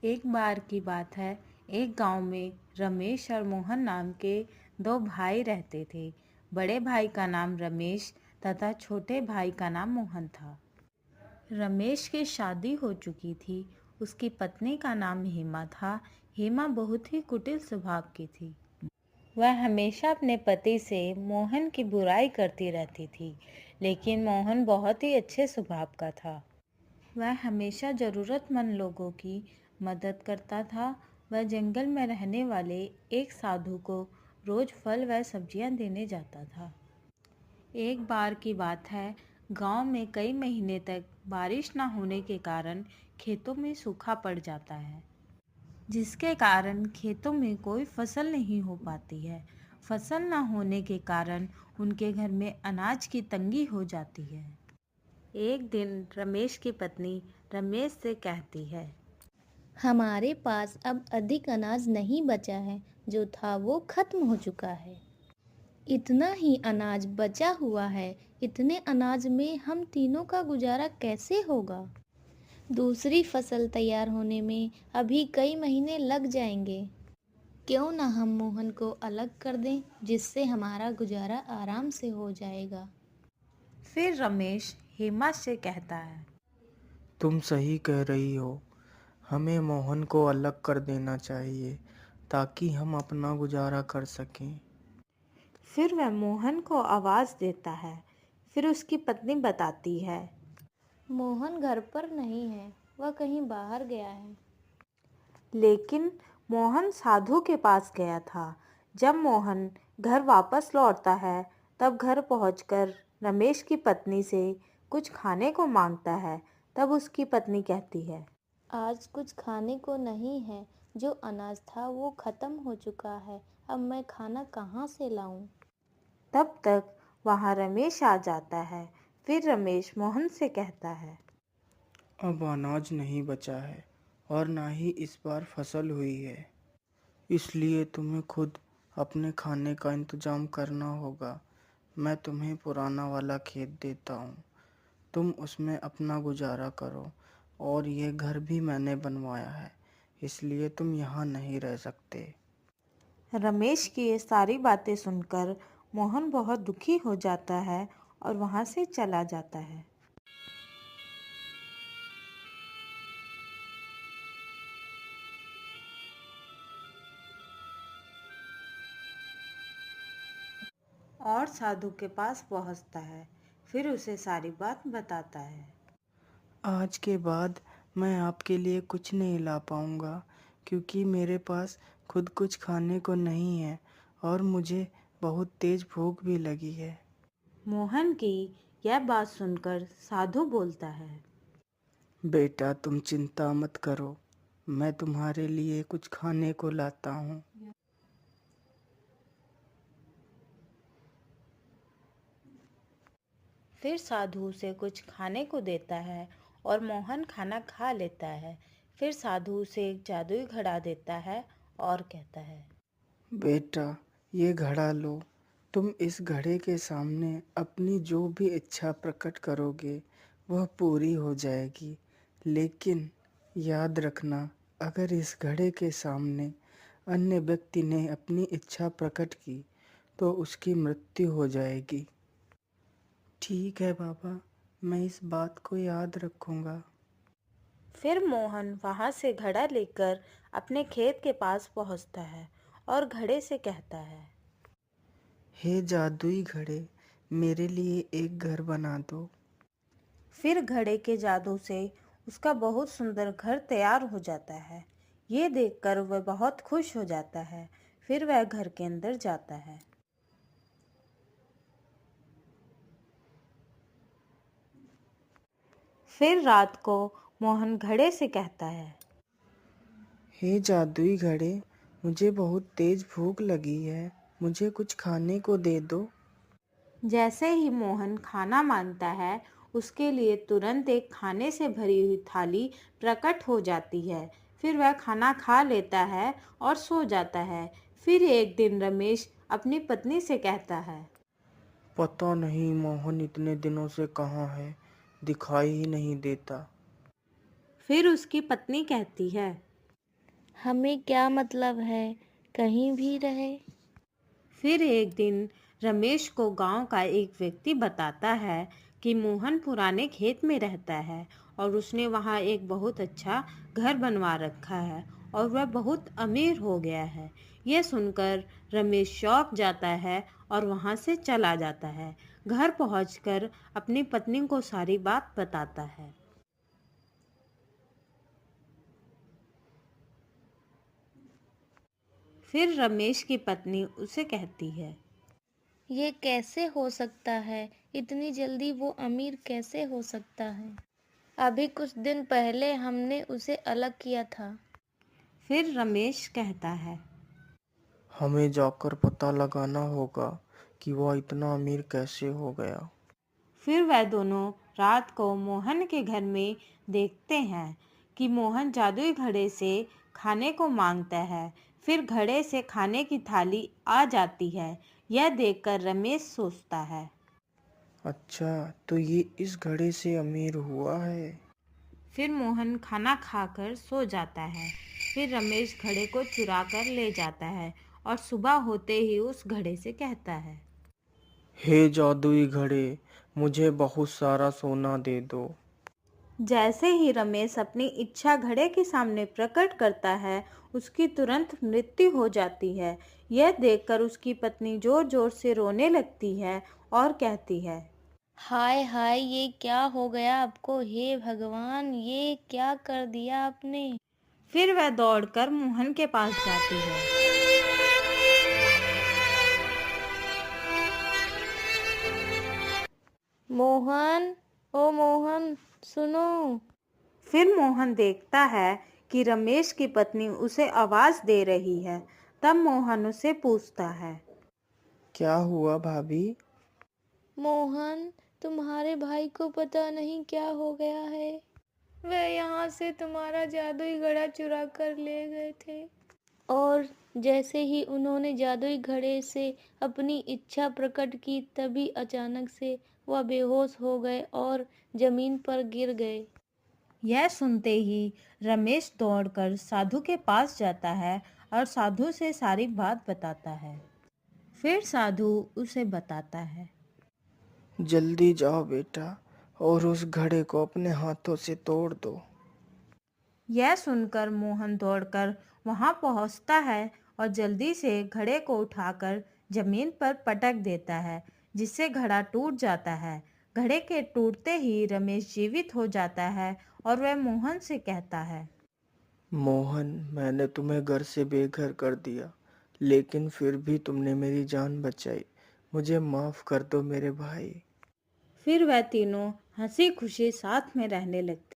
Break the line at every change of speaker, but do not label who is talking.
एक बार की बात है। एक गांव में रमेश और मोहन नाम के दो भाई रहते थे। बड़े भाई का नाम रमेश तथा छोटे भाई का नाम मोहन था। रमेश की शादी हो चुकी थी। उसकी पत्नी का नाम हेमा था। हेमा बहुत ही कुटिल स्वभाव की थी। वह हमेशा अपने पति से मोहन की बुराई करती रहती थी, लेकिन मोहन बहुत ही अच्छे स्वभाव का था। वह हमेशा ज़रूरतमंद लोगों की मदद करता था। वह जंगल में रहने वाले एक साधु को रोज़ फल व सब्जियां देने जाता था। एक बार की बात है, गांव में कई महीने तक बारिश न होने के कारण खेतों में सूखा पड़ जाता है, जिसके कारण खेतों में कोई फसल नहीं हो पाती है। फसल न होने के कारण उनके घर में अनाज की तंगी हो जाती है। एक दिन रमेश की पत्नी रमेश से कहती है,
हमारे पास अब अधिक अनाज नहीं बचा है, जो था वो खत्म हो चुका है। इतना ही अनाज बचा हुआ है। इतने अनाज में हम तीनों का गुजारा कैसे होगा? दूसरी फसल तैयार होने में अभी कई महीने लग जाएंगे। क्यों ना हम मोहन को अलग कर दें, जिससे हमारा गुजारा आराम से हो जाएगा।
फिर रमेश हेमा से कहता है,
तुम सही कह रही हो। हमें मोहन को अलग कर देना चाहिए ताकि हम अपना गुजारा कर सकें।
फिर वह मोहन को आवाज़ देता है। फिर उसकी पत्नी बताती है,
मोहन घर पर नहीं है, वह कहीं बाहर गया है।
लेकिन मोहन साधु के पास गया था। जब मोहन घर वापस लौटता है, तब घर पहुंचकर रमेश की पत्नी से कुछ खाने को मांगता है। तब उसकी पत्नी कहती है,
आज कुछ खाने को नहीं है। जो अनाज था वो खत्म हो चुका है। अब मैं खाना कहाँ से लाऊं?
तब तक वहां रमेश आ जाता है। फिर रमेश मोहन से कहता है,
अब अनाज नहीं बचा है और ना ही इस बार फसल हुई है, इसलिए तुम्हें खुद अपने खाने का इंतजाम करना होगा। मैं तुम्हें पुराना वाला खेत देता हूँ, तुम उसमें अपना गुजारा करो। और ये घर भी मैंने बनवाया है, इसलिए तुम यहाँ नहीं रह सकते।
रमेश की ये सारी बातें सुनकर मोहन बहुत दुखी हो जाता है और वहां से चला जाता है। और साधु के पास पहुंचता है। फिर उसे सारी बात बताता है।
आज के बाद मैं आपके लिए कुछ नहीं ला पाऊँगा, क्योंकि मेरे पास खुद कुछ खाने को नहीं है और मुझे बहुत तेज़ भूख भी लगी है।
मोहन की यह बात सुनकर साधु बोलता है,
बेटा, तुम चिंता मत करो, मैं तुम्हारे लिए कुछ खाने को लाता हूँ।
फिर साधु उसे कुछ खाने को देता है और मोहन खाना खा लेता है। फिर साधु उसे एक जादुई घड़ा देता है और कहता है,
बेटा, ये घड़ा लो। तुम इस घड़े के सामने अपनी जो भी इच्छा प्रकट करोगे वह पूरी हो जाएगी। लेकिन याद रखना, अगर इस घड़े के सामने अन्य व्यक्ति ने अपनी इच्छा प्रकट की तो उसकी मृत्यु हो जाएगी। ठीक है बाबा, मैं इस बात को याद रखूंगा।
फिर मोहन वहां से घड़ा लेकर अपने खेत के पास पहुंचता है और घड़े से कहता है,
हे जादुई घड़े, मेरे लिए एक घर बना दो।
फिर घड़े के जादू से उसका बहुत सुंदर घर तैयार हो जाता है। ये देखकर वह बहुत खुश हो जाता है। फिर वह घर के अंदर जाता है। फिर रात को मोहन घड़े से कहता है,
हे जादुई घड़े, मुझे बहुत तेज भूख लगी है, मुझे कुछ खाने को दे दो।
जैसे ही मोहन खाना मांगता है, उसके लिए तुरंत एक खाने से भरी हुई थाली प्रकट हो जाती है। फिर वह खाना खा लेता है और सो जाता है। फिर एक दिन रमेश अपनी पत्नी से कहता है,
पता नहीं मोहन इतने दिनों से कहाँ है, दिखाई ही नहीं देता।
फिर उसकी पत्नी कहती है,
हमें क्या मतलब है, कहीं भी रहे।
फिर एक दिन रमेश को गांव का एक व्यक्ति बताता है कि मोहन पुराने खेत में रहता है और उसने वहां एक बहुत अच्छा घर बनवा रखा है और वह बहुत अमीर हो गया है। यह सुनकर रमेश चौंक जाता है और वहां से चला जाता है। घर पहुंचकर अपनी पत्नी को सारी बात बताता है। फिर रमेश की पत्नी उसे कहती है,
ये कैसे हो सकता है, इतनी जल्दी वो अमीर कैसे हो सकता है। अभी कुछ दिन पहले हमने उसे अलग किया था।
फिर रमेश कहता है,
हमें जाकर पता लगाना होगा कि वह इतना अमीर कैसे हो गया।
फिर वह दोनों रात को मोहन के घर में देखते हैं कि मोहन जादुई घड़े से खाने को मांगता है। फिर घड़े से खाने की थाली आ जाती है। यह देखकर रमेश सोचता है।
अच्छा, तो ये इस घड़े से अमीर हुआ है।
फिर मोहन खाना खाकर सो जाता है। फिर रमेश घड़े को चुरा कर ले जाता है और सुबह होते ही उस घड़े से कहता है,
हे जादुई घड़े, मुझे बहुत सारा सोना दे दो।
जैसे ही रमेश अपनी इच्छा घड़े के सामने प्रकट करता है, उसकी तुरंत मृत्यु हो जाती है। यह देखकर उसकी पत्नी जोर जोर से रोने लगती है और कहती है,
हाय हाय, ये क्या हो गया आपको, हे भगवान, ये क्या कर दिया आपने।
फिर वह दौड़कर मोहन के पास जाती है।
मोहन, ओ मोहन, सुनो।
फिर मोहन देखता है कि रमेश की पत्नी उसे आवाज दे रही है। तब मोहन उसे पूछता है,
क्या हुआ भाभी?
मोहन, तुम्हारे भाई को पता नहीं क्या हो गया है। वह यहाँ से तुम्हारा जादुई घड़ा चुरा कर ले गए थे और जैसे ही उन्होंने जादुई घड़े से अपनी इच्छा प्रकट की, तभी अचानक से वह बेहोश हो गए और जमीन पर गिर गए।
यह सुनते ही रमेश दौड़कर साधु के पास जाता है और साधु से सारी बात बताता है। फिर साधु उसे बताता है,
जल्दी जाओ बेटा और उस घड़े को अपने हाथों से तोड़ दो।
यह सुनकर मोहन दौड़कर वहां पहुंचता है और जल्दी से घड़े को उठाकर जमीन पर पटक देता है, जिससे घड़ा टूट जाता है। घड़े के टूटते ही रमेश जीवित हो जाता है और वह मोहन से कहता है,
मोहन, मैंने तुम्हें घर से बेघर कर दिया, लेकिन फिर भी तुमने मेरी जान बचाई। मुझे माफ कर दो मेरे भाई।
फिर वह तीनों हंसी खुशी साथ में रहने लगते।